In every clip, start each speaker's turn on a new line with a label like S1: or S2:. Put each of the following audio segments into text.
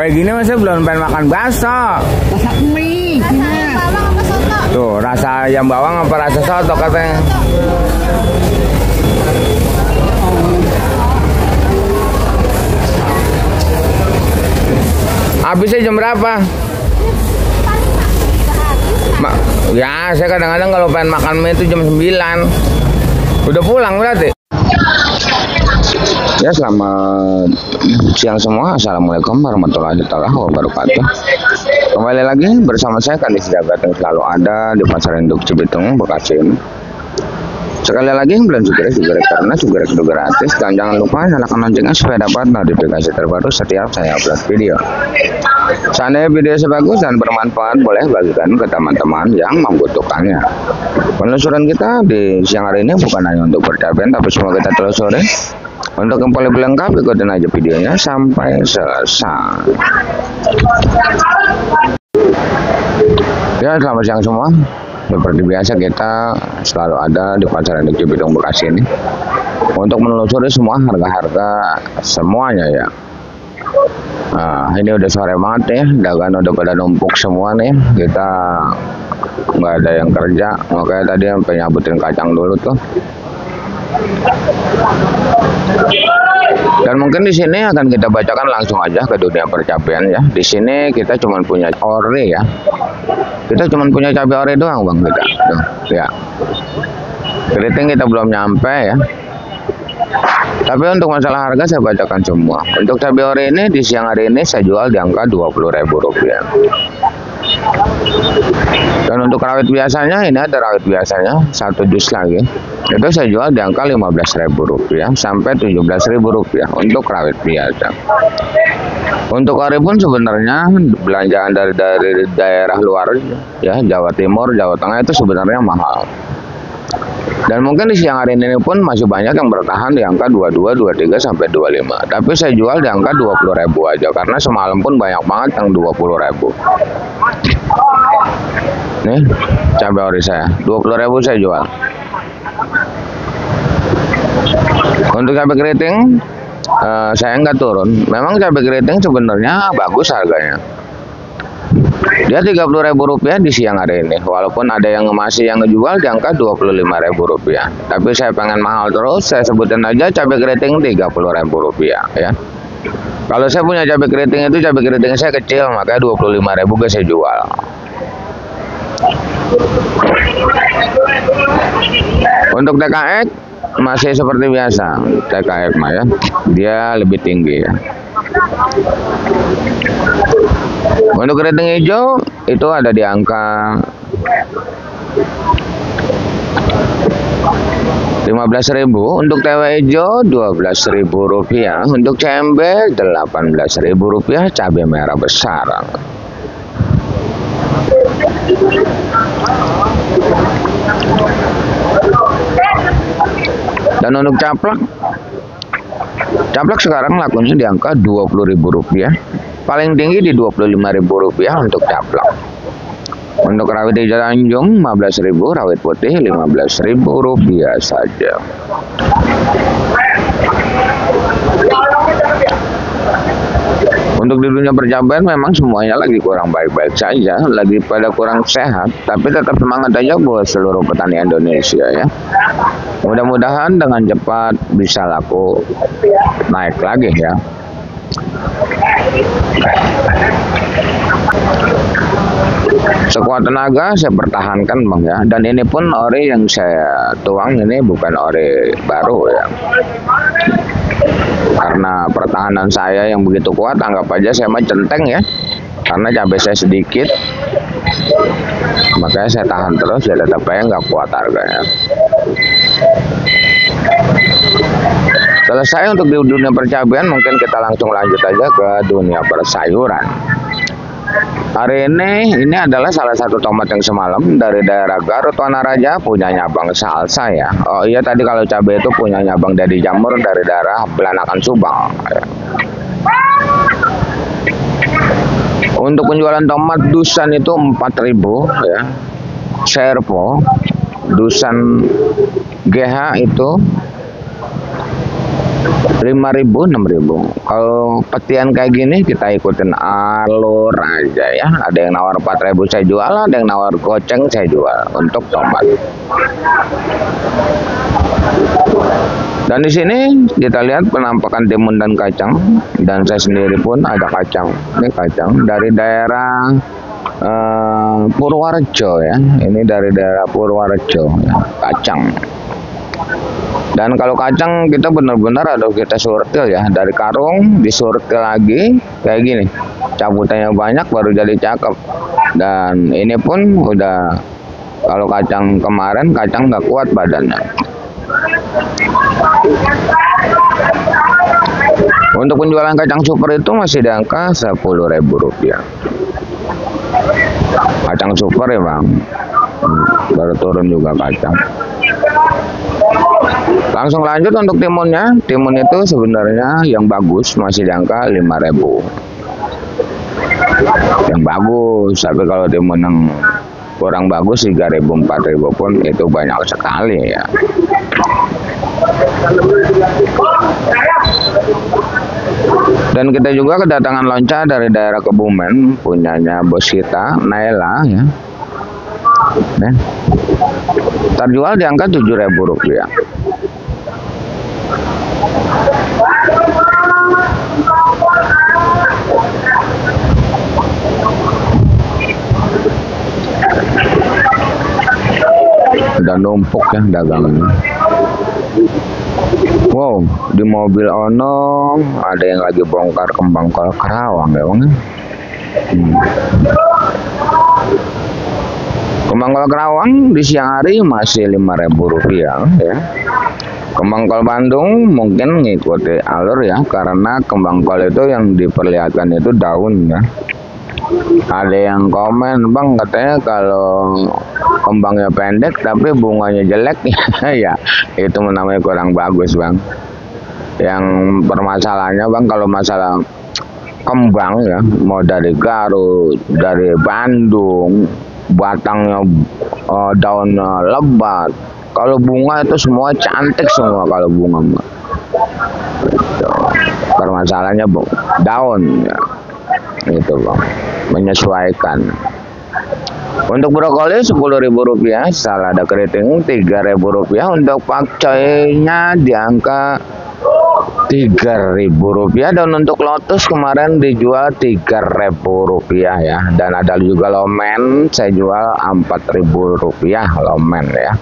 S1: kayak gini masa belum pengen makan bakso.
S2: Masak mie.
S3: Bawang apa soto?
S1: Tuh, rasa ayam bawang apa rasa soto katanya. Habisnya jam berapa? Ya, saya kadang-kadang kalau pengen makan mie itu jam 9. Udah pulang berarti? Ya, selamat siang semua. Assalamualaikum warahmatullahi wabarakatuh. Kembali lagi bersama saya Kandis Jagat yang selalu ada di Pasar Induk Cibitung, Bekasi ini. Sekali lagi bulan Sugrek karena Sugrek itu gratis, dan jangan lupa nyalakan loncengnya supaya dapat notifikasi terbaru setiap saya upload video. Seandainya video sebagus dan bermanfaat, boleh bagikan ke teman-teman yang membutuhkannya. Penelusuran kita di siang hari ini bukan hanya untuk percapian, tapi semua kita telusuri. Untuk yang paling lengkap, ikutin aja videonya sampai selesai. Ya, selamat siang semua. Seperti biasa kita selalu ada di Pasar Induk Cibitung Bekasi ini untuk menelusuri semua harga-harga semuanya ya. Nah, ini udah sore banget ya, dagangan udah pada numpuk semua nih. Kita nggak ada yang kerja, makanya tadi sampai nyabutin kacang dulu tuh. Dan mungkin di sini akan kita bacakan langsung aja ke dunia percapian ya. Di sini kita cuma punya ore ya. Kita cuma punya cabai ore doang bang kita. Tuh, ya. Keriting kita belum nyampe ya. Tapi untuk masalah harga saya bacakan semua. Untuk cabai ore ini di siang hari ini saya jual di angka Rp20.000. Dan untuk rawit biasanya, ini ada rawit biasanya 1 dus lagi. Itu saya jual di angka Rp15.000 sampai Rp17.000 untuk rawit biasa. Untuk ori pun sebenarnya belanjaan dari daerah luar ya, Jawa Timur, Jawa Tengah itu sebenarnya mahal. Dan mungkin di siang hari ini pun masih banyak yang bertahan di angka 22, 23 sampai 25. Tapi saya jual di angka Rp20.000 aja karena semalam pun banyak banget yang Rp20.000. Nih, cabai ori saya Rp20.000 saya jual. Untuk cabai keriting saya nggak turun. Memang cabai keriting sebenarnya bagus harganya. Dia Rp30.000 di siang hari ini. Walaupun ada yang masih yang ngejual di angka Rp25.000. Tapi saya pengen mahal terus, saya sebutin aja cabai keriting Rp30.000 ya. Kalau saya punya cabai keriting itu cabai keriting saya kecil, makanya Rp25.000 saya jual. Untuk TKX masih seperti biasa, TKX mah ya, dia lebih tinggi ya. Untuk keriting hijau itu ada di angka Rp15.000, untuk TW hijau Rp12.000, untuk CMB Rp18.000, cabai merah besar. Dan untuk caplak sekarang lakunya di angka Rp20.000, paling tinggi di Rp25.000 untuk caplak. Untuk rawit hijau Tanjung Rp15.000, rawit putih Rp15.000 saja. Untuk di dunia percapian memang semuanya lagi kurang baik-baik saja, lagi pada kurang sehat, tapi tetap semangat aja buat seluruh petani Indonesia ya. Mudah-mudahan dengan cepat bisa laku naik lagi ya. Sekuat tenaga saya pertahankan bang ya. Dan ini pun ori yang saya tuang ini bukan ori baru ya. Karena pertahanan saya yang begitu kuat, anggap aja saya mah centeng ya. Karena cabai saya sedikit, makanya saya tahan terus ya, tetap aja nggak kuat harganya. Selesai untuk di dunia percapian, mungkin kita langsung lanjut aja ke dunia persayuran. Hari ini adalah salah satu tomat yang semalam dari daerah Garut Wanaraja punyanya Bang Salsa ya. Oh iya, tadi kalau cabai itu punyanya Bang Dedi Jamur dari daerah Belanakan Subang. Untuk penjualan tomat dusan itu 4.000 ya. Serpo dusan GH itu 5.000, 6.000. Kalau petian kayak gini kita ikutin alur aja ya. Ada yang nawar 4.000 saya jual, ada yang nawar goceng saya jual untuk tomat. Dan di sini kita lihat penampakan timun dan kacang, dan saya sendiri pun ada kacang. Ini kacang dari daerah Purworejo ya. Ini dari daerah Purworejo ya, kacang. Dan kalau kacang kita benar-benar ada kita surtil ya, dari karung disurtil lagi kayak gini. Cabutannya banyak baru jadi cakep. Dan ini pun udah, kalau kacang kemarin kacang nggak kuat badannya. Untuk penjualan kacang super itu masih di angka Rp10.000. Kacang super ya bang, baru turun juga kacang. Langsung lanjut untuk timunnya. Timun itu sebenarnya yang bagus masih di angka 5.000. Yang bagus, tapi kalau timun yang kurang bagus 3.000, 4.000 pun itu banyak sekali ya. Dan kita juga kedatangan lonca dari daerah Kebumen, punyanya bos kita, Naila ya. Terjual di angka Rp7.000. Udah numpuk ya dagangannya. Wow, di mobil ono ada yang lagi bongkar kembang kol Kerawang ya bang. Kembang kol Kerawang di siang hari masih Rp5.000 ya. Kembang kol Bandung mungkin ngikuti alur ya, karena kembang kol itu yang diperlihatkan itu daun ya. Ada yang komen, bang katanya kalau kembangnya pendek tapi bunganya jelek ya, itu namanya kurang bagus bang. Yang permasalahannya bang, kalau masalah kembang ya, mau dari Garut, dari Bandung, batangnya daunnya lebat. Kalau bunga itu semua cantik semua kalau bunga. Gitu. Permasalahannya daun ya. Itu bang, menyesuaikan. Untuk brokoli Rp10.000, salada keriting Rp3.000. Untuk pakcoynya di angka Rp3.000, dan untuk lotus kemarin dijual Rp3.000 ya. Dan ada juga lomen saya jual Rp4.000 lomen ya.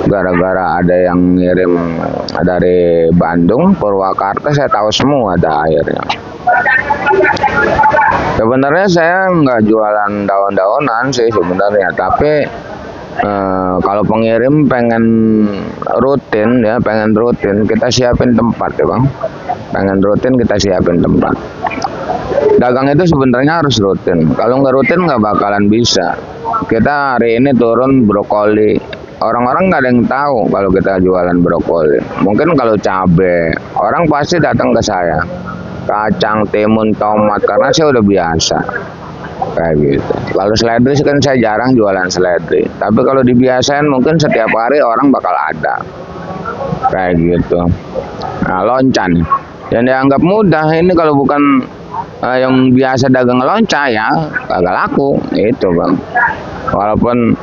S1: Gara-gara ada yang ngirim dari Bandung, Purwakarta, saya tahu semua ada airnya. Sebenarnya saya nggak jualan daun-daunan sih sebenarnya, tapi kalau pengirim pengen rutin ya, kita siapin tempat ya bang. Pengen rutin kita siapin tempat. Dagang itu sebenarnya harus rutin. Kalau nggak rutin nggak bakalan bisa. Kita hari ini turun brokoli, orang-orang nggak ada yang tahu kalau kita jualan brokoli. Mungkin kalau cabe, orang pasti datang ke saya. Kacang, timun, tomat, karena saya udah biasa kayak gitu. Kalau seledri kan saya jarang jualan seledri, tapi kalau dibiasain mungkin setiap hari orang bakal ada kayak gitu. Nah, loncan yang dianggap mudah ini kalau bukan yang biasa dagang lonca ya kagak laku itu bang. Walaupun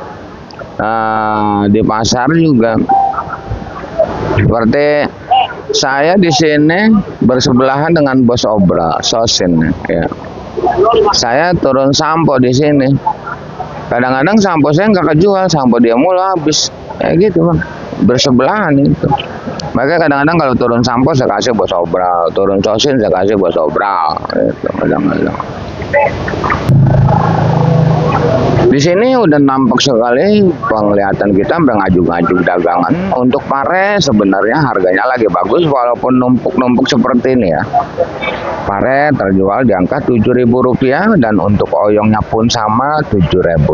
S1: di pasar juga seperti saya di sini bersebelahan dengan bos Obral Sosin ya. Saya turun sampo di sini. Kadang-kadang sampo saya nggak kejual, sampo dia mulu habis. Kayak gitu bang, bersebelahan itu. Makanya kadang-kadang kalau turun sampo saya kasih bos Obral, turun Sosin saya kasih bos Obral. Itu kadang-kadang. Di sini udah nampak sekali penglihatan kita ngaju-ngaju dagangan. Untuk pare sebenarnya harganya lagi bagus walaupun numpuk-numpuk seperti ini ya. Pare terjual di angka Rp7.000, dan untuk oyongnya pun sama Rp7.000.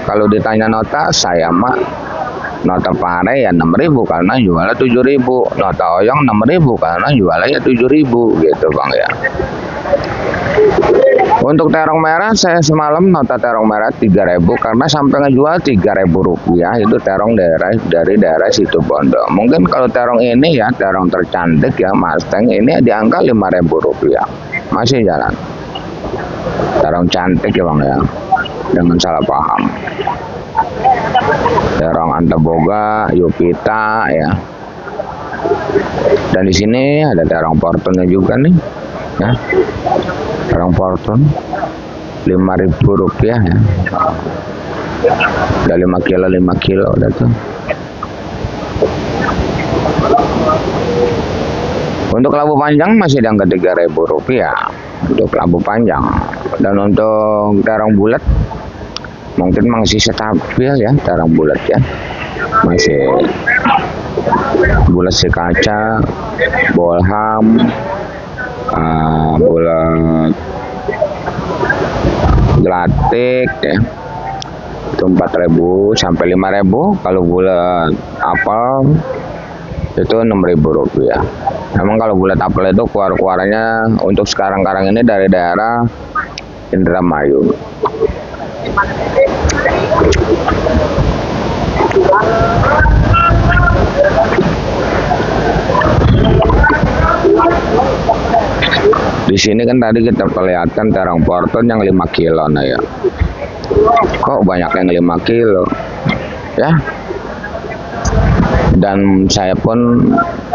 S1: Kalau ditanya nota, saya mah nota pare ya 6.000 karena jualnya 7.000. Nota oyong 6.000 karena jualnya 7.000 gitu bang ya. Untuk terong merah saya semalam nota terong merah 3.000 karena sampai ngejual 3.000 rupiah itu terong dari daerah Situbondo. Mungkin kalau terong ini ya terong tercantik ya Mustang ini di angka 5.000 rupiah. Masih jalan. Terong cantik ya Bang ya. Jangan salah paham. Terong Antaboga, Yupita ya. Dan di sini ada terong Fortune juga nih. Ya. Terong Fortune 5.000 rupiah ya. Udah 5 kilo udah tuh. Untuk labu panjang masih di angka 3.000 rupiah untuk labu panjang. Dan untuk terong bulat mungkin masih stabil ya terong bulat ya. Masih bulat si kaca, bolham, bulat gelatik ya. Itu 4.000 sampai 5.000. Kalau bulat apel itu 6.000 rupiah. Memang kalau bulat apel itu keluarannya untuk sekarang ini dari daerah Indramayu. Di sini kan tadi kita perlihatkan terong Fortune yang 5 kilo nah ya. Kok banyak yang 5 kilo ya. Dan saya pun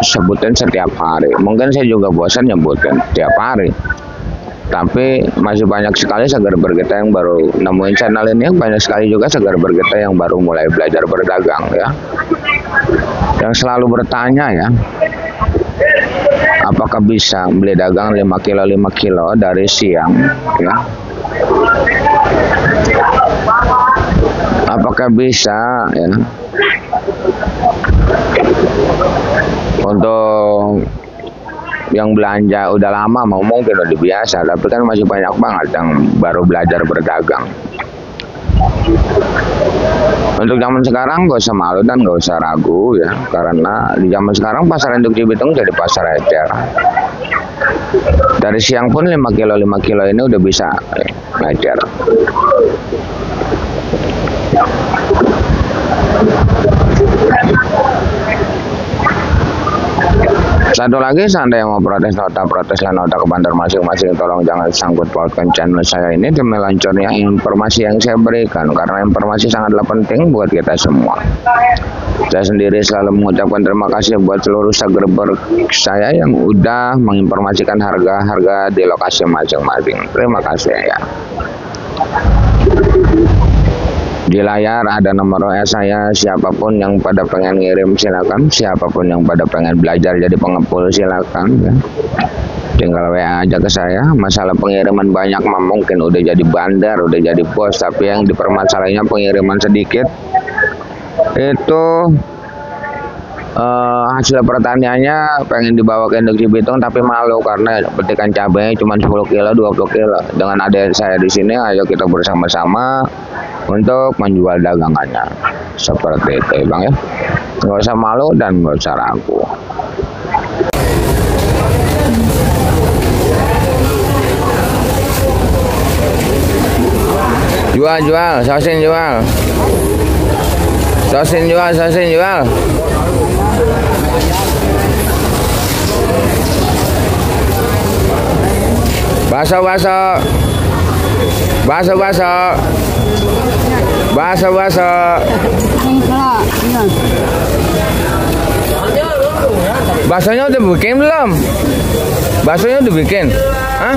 S1: sebutin setiap hari. Mungkin saya juga bosan nyebutin setiap hari. Tapi masih banyak sekali segar-segar kita yang baru nemuin channel ini. Banyak sekali juga segar-segar kita yang baru mulai belajar berdagang ya. Yang selalu bertanya ya, apakah bisa beli dagang 5 kilo dari siang ya? Apakah bisa ya untuk yang belanja udah lama mau mungkin udah biasa, tapi kan masih banyak banget yang baru belajar berdagang. Untuk zaman sekarang gak usah malu dan gak usah ragu ya, karena di zaman sekarang pasar induk Cibitung jadi pasar ecer. Dari siang pun 5 kilo ini udah bisa ecer. Satu lagi, seandainya mau protes nota ke bandar masing-masing, tolong jangan sangkut pautkan channel saya ini demi lancarnya informasi yang saya berikan, karena informasi sangatlah penting buat kita semua. Saya sendiri selalu mengucapkan terima kasih buat seluruh subscriber saya yang udah menginformasikan harga-harga di lokasi masing-masing. Terima kasih ya. Di layar ada nomor WA saya, siapapun yang pada pengen ngirim silakan, siapapun yang pada pengen belajar jadi pengepul silakan ya. Tinggal WA aja ke saya. Masalah pengiriman banyak mungkin udah jadi bandar, udah jadi bos, tapi yang dipermasalahannya pengiriman sedikit. Itu hasil pertaniannya pengen dibawa ke induk Cibitung tapi malu karena petikan cabenya cuma 10 kilo 20 kilo. Dengan ada saya di sini, ayo kita bersama-sama untuk menjual dagangannya seperti itu Bang ya. Nggak usah malu dan nggak usah ragu. Jual, sosin jual. Baso. Baksonya udah bikin belum? Baksonya udah bikin? Hah?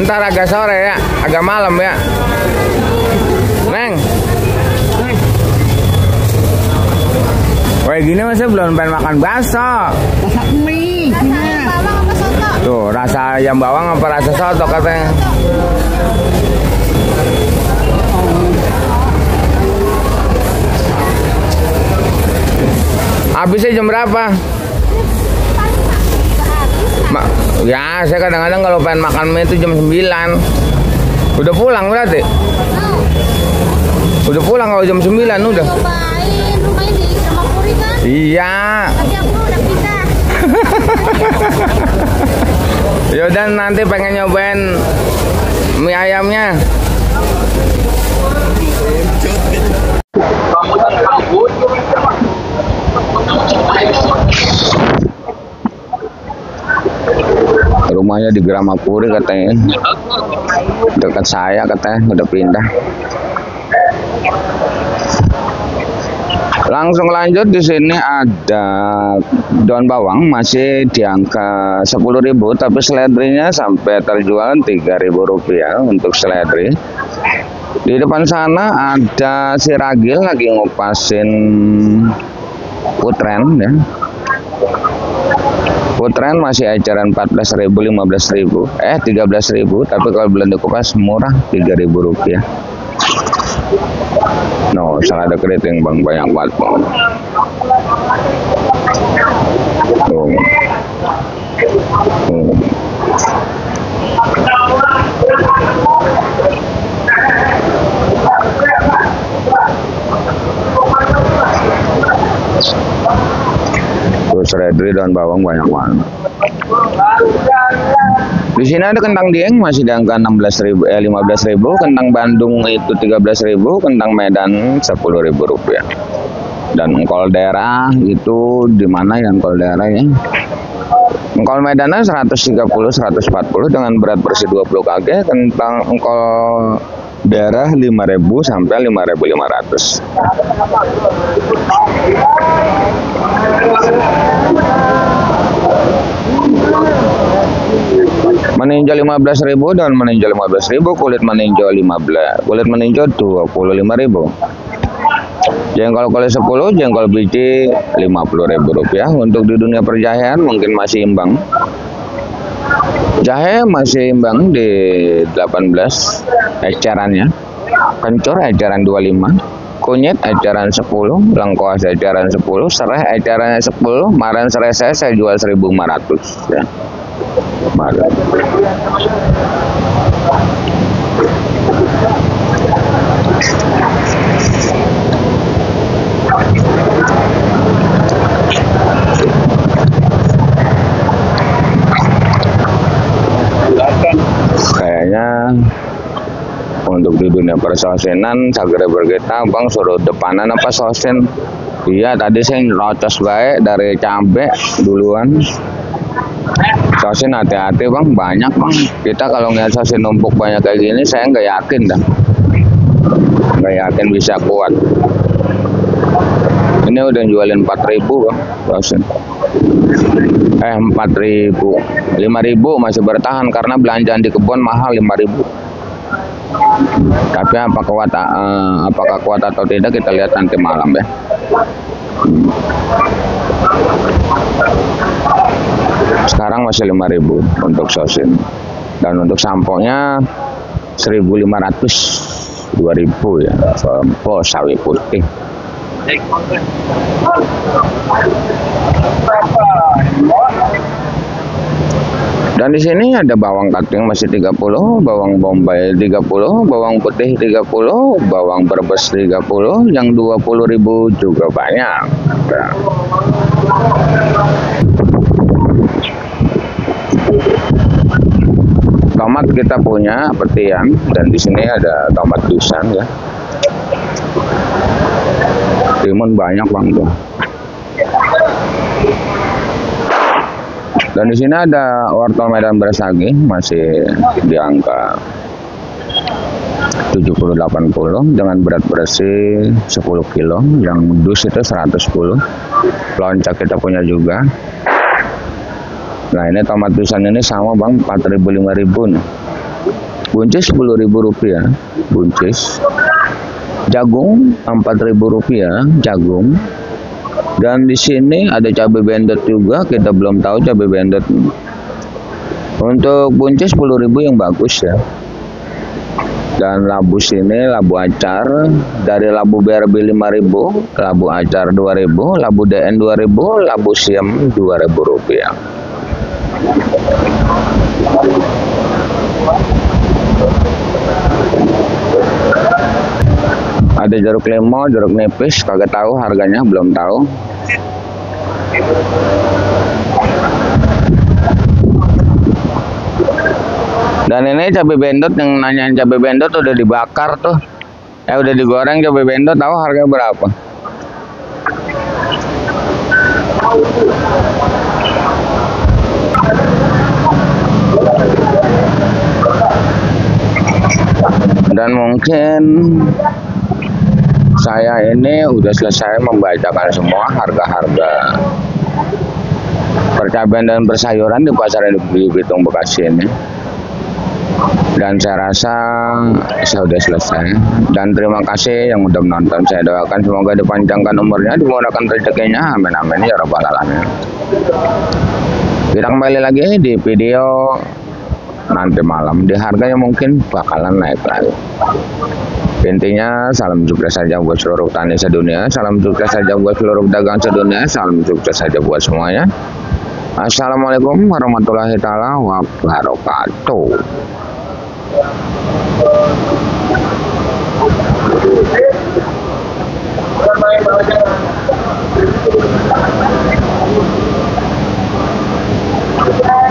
S1: Ntar agak sore ya, agak malam ya. Neng. Kayak gini masa belum pengen makan bakso?
S2: Masak mie,
S1: tuh rasa ayam bawang apa rasa soto katanya? Habisnya jam berapa? Ya saya kadang-kadang kalau pengen makan mie itu jam 9. Udah pulang berarti? Udah pulang kalau jam 9 udah.
S2: rumahnya di Ramakuri kan?
S1: Iya.
S2: Tapi aku udah pindah.
S1: Yaudah nanti pengen nyobain mie ayamnya. Rumahnya di Gramakuri katanya, dekat saya katanya, udah pindah. Langsung lanjut, di sini ada daun bawang masih di angka 10.000, tapi seledrinya sampai terjual 3.000 rupiah untuk seledri. Di depan sana ada si Ragil lagi ngupasin putren ya. Putren masih eceran 14.000, 15.000, 13.000, tapi kalau belum dikupas murah 3.000 rupiah. No, salada keriting bang, banyak banget bang. Tuh. Terus seledri dan bawang banyak banget. Di sini ada kentang dieng masih di angka 15.000, 15.000, kentang Bandung itu 13.000, kentang Medan 10.000 rupiah. Dan engkol daerah itu di mana ya engkol daerahnya? Engkol Medannya 130, 140 dengan berat bersih 20 kg, kentang engkol daerah 5.000 sampai 5.500. Meninjau 15.000 dan meninjau 15.000, kulit meninjau 15, kulit meninjau 25.000. Jengkol kulit 10, jengkol biji 50.000 rupiah. Untuk di dunia perjahean mungkin masih imbang. Jahe masih imbang di 18 ecerannya. Kencur eceran 25, kunyit eceran 10, lengkuas eceran 10, serai ecerannya 10. Kemarin serai saya jual 1.500 ya. Kemarin. Kayaknya untuk di dunia persosianan sagere berkita bang suruh depanan apa sosin. Iya tadi saya nyerocos baik dari cabe duluan. Sosin hati-hati bang, banyak bang. Kita kalau ngeliat sosin numpuk banyak kayak gini saya nggak yakin dah, nggak yakin bisa kuat. Ini udah jualin 4.000 bang sosin. 4.000, 5.000 masih bertahan karena belanjaan di kebun mahal 5.000. Tapi apakah kuat atau tidak kita lihat nanti malam ya. Sekarang masih 5.000 untuk sosin, dan untuk samponya 1.500, 2.000 ya. Sampo sawi putih. Dan di sini ada bawang kating masih 30, bawang bombay 30, bawang putih 30, bawang brebes 30, yang 20.000 juga banyak. Nah. Tomat kita punya petian, dan di sini ada tomat dusan ya. Timun banyak bang tuh. Dan di sini ada wortel Medan Bersagi masih di angka 70-80 dengan berat bersih 10 kilo, yang dus itu 110. Loncak kita punya juga. Nah ini tomat dusan ini sama bang, 4.000-5.000 nih. Buncis 10.000 rupiah buncis. Jagung 4.000 rupiah jagung. Dan di sini ada cabai bendet juga, kita belum tahu cabai bendet. Untuk buncis 10.000 yang bagus ya. Dan labu sini labu acar dari labu BRB 5.000, labu acar 2.000, labu DN 2.000, labu siam 2.000 rupiah. Ada jeruk limau, jeruk nipis, kagak tahu harganya, belum tahu. Dan ini cabai bendot, yang nanyain cabai bendot udah dibakar tuh. Udah digoreng cabai bendot, tahu harganya berapa? Dan mungkin saya ini udah selesai membacakan semua harga-harga percabai dan bersayuran di pasar induk Bitung Bekasi ini. Dan saya rasa saya sudah selesai. Dan terima kasih yang udah menonton. Saya doakan semoga dipanjangkan umurnya, dimudahkan rezekinya. Amin amin ya rabbal alamin. Kita kembali lagi di video nanti malam. Di harganya mungkin bakalan naik lagi. Intinya salam sukses saja buat seluruh petani sedunia, salam sukses saja buat seluruh dagang sedunia, salam sukses saja buat semuanya. Assalamualaikum warahmatullahi taala wabarakatuh.
S2: Ya.